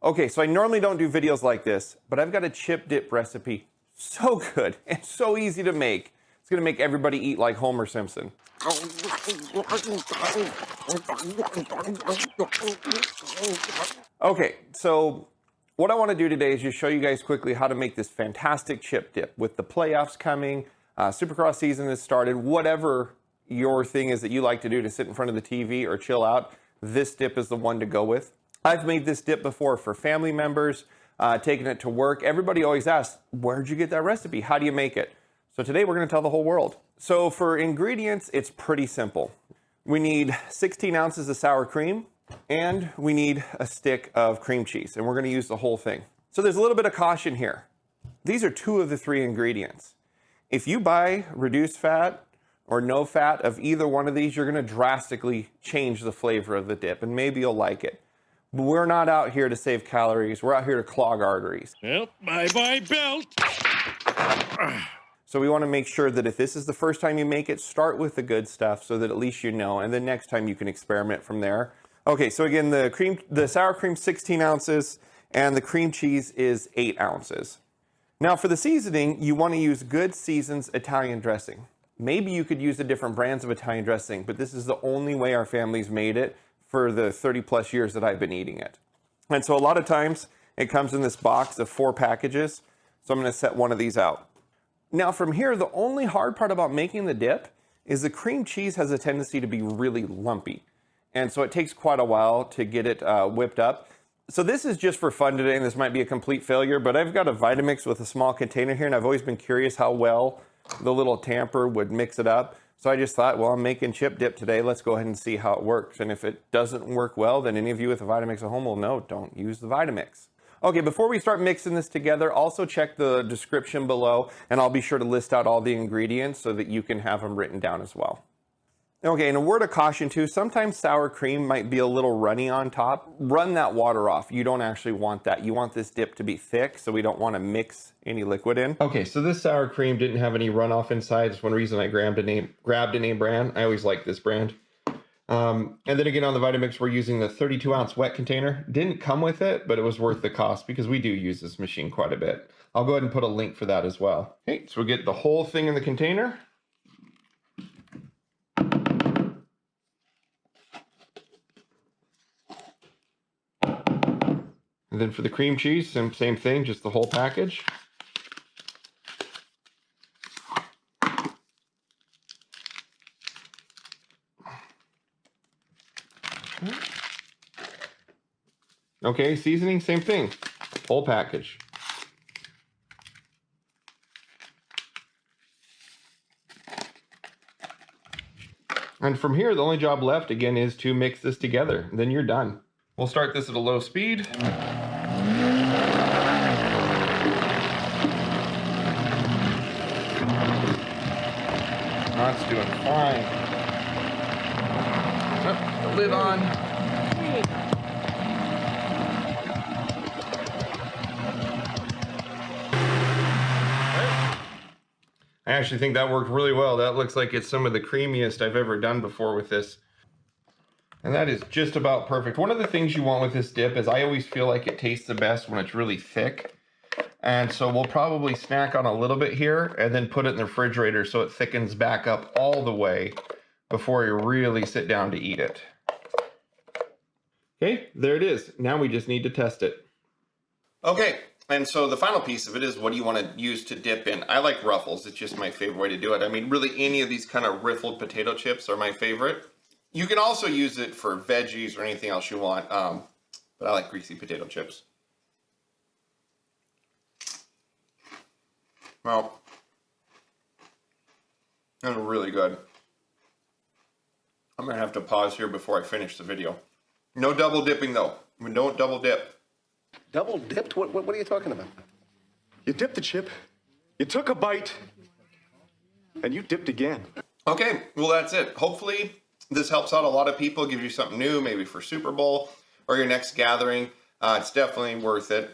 Okay, so I normally don't do videos like this, but I've got a chip dip recipe. So good and so easy to make. It's gonna make everybody eat like Homer Simpson. Okay, so what I wanna do today is just show you guys quickly how to make this fantastic chip dip. With the playoffs coming, Supercross season has started, whatever your thing is that you like to do to sit in front of the TV or chill out, this dip is the one to go with. I've made this dip before for family members, taking it to work. Everybody always asks, where'd you get that recipe? How do you make it? So today we're gonna tell the whole world. So for ingredients, it's pretty simple. We need 16 ounces of sour cream, and we need a stick of cream cheese, and we're gonna use the whole thing. So there's a little bit of caution here. These are 2 of the 3 ingredients. If you buy reduced fat or no fat of either one of these, you're gonna drastically change the flavor of the dip, and maybe you'll like it. But we're not out here to save calories. We're out here to clog arteries. Well, bye-bye belt. So we want to make sure that if this is the first time you make it, start with the good stuff so that at least you know, and then next time you can experiment from there. Okay, so again, the sour cream 16 ounces, and the cream cheese is 8 ounces. Now for the seasoning, you want to use Good Seasons Italian dressing. Maybe you could use the different brands of Italian dressing, but this is the only way our family's made it for the 30 plus years that I've been eating it. And so a lot of times it comes in this box of 4 packages. So I'm going to set one of these out. Now from here, the only hard part about making the dip is the cream cheese has a tendency to be really lumpy. And so it takes quite a while to get it whipped up. So this is just for fun today, and this might be a complete failure, but I've got a Vitamix with a small container here, and I've always been curious how well the little tamper would mix it up. So I just thought, well, I'm making chip dip today. Let's go ahead and see how it works. And if it doesn't work well, then any of you with a Vitamix at home will know, don't use the Vitamix. Okay, before we start mixing this together, also check the description below, and I'll be sure to list out all the ingredients so that you can have them written down as well. Okay, and a word of caution too, sometimes sour cream might be a little runny on top. Run that water off. You don't actually want that. You want this dip to be thick, so we don't want to mix any liquid in. Okay, so this sour cream didn't have any runoff inside. That's one reason I grabbed a name brand. I always like this brand. And then again on the Vitamix, we're using the 32-ounce wet container. Didn't come with it, but it was worth the cost because we do use this machine quite a bit. I'll go ahead and put a link for that as well. Okay, so we get the whole thing in the container. And then for the cream cheese, same thing, just the whole package. Okay, seasoning, same thing, whole package. And from here, the only job left, again, is to mix this together. Then you're done. We'll start this at a low speed. That's doing fine. Oh, the lid on. I actually think that worked really well. That looks like it's some of the creamiest I've ever done before with this. And that is just about perfect. One of the things you want with this dip is I always feel like it tastes the best when it's really thick. And so we'll probably snack on a little bit here and then put it in the refrigerator so it thickens back up all the way before you really sit down to eat it. Okay, there it is. Now we just need to test it. Okay, and so the final piece of it is what do you want to use to dip in? I like Ruffles. It's just my favorite way to do it. I mean, really any of these kind of riffled potato chips are my favorite. You can also use it for veggies or anything else you want, but I like greasy potato chips. Well, that's really good. I'm gonna have to pause here before I finish the video. No double dipping though. We don't double dip. Double dipped? What are you talking about? You dipped the chip, you took a bite, and you dipped again. Okay, well that's it. Hopefully this helps out a lot of people, gives you something new, maybe for Super Bowl or your next gathering. It's definitely worth it.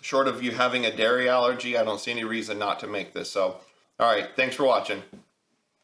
Short of you having a dairy allergy, I don't see any reason not to make this. So, all right, thanks for watching.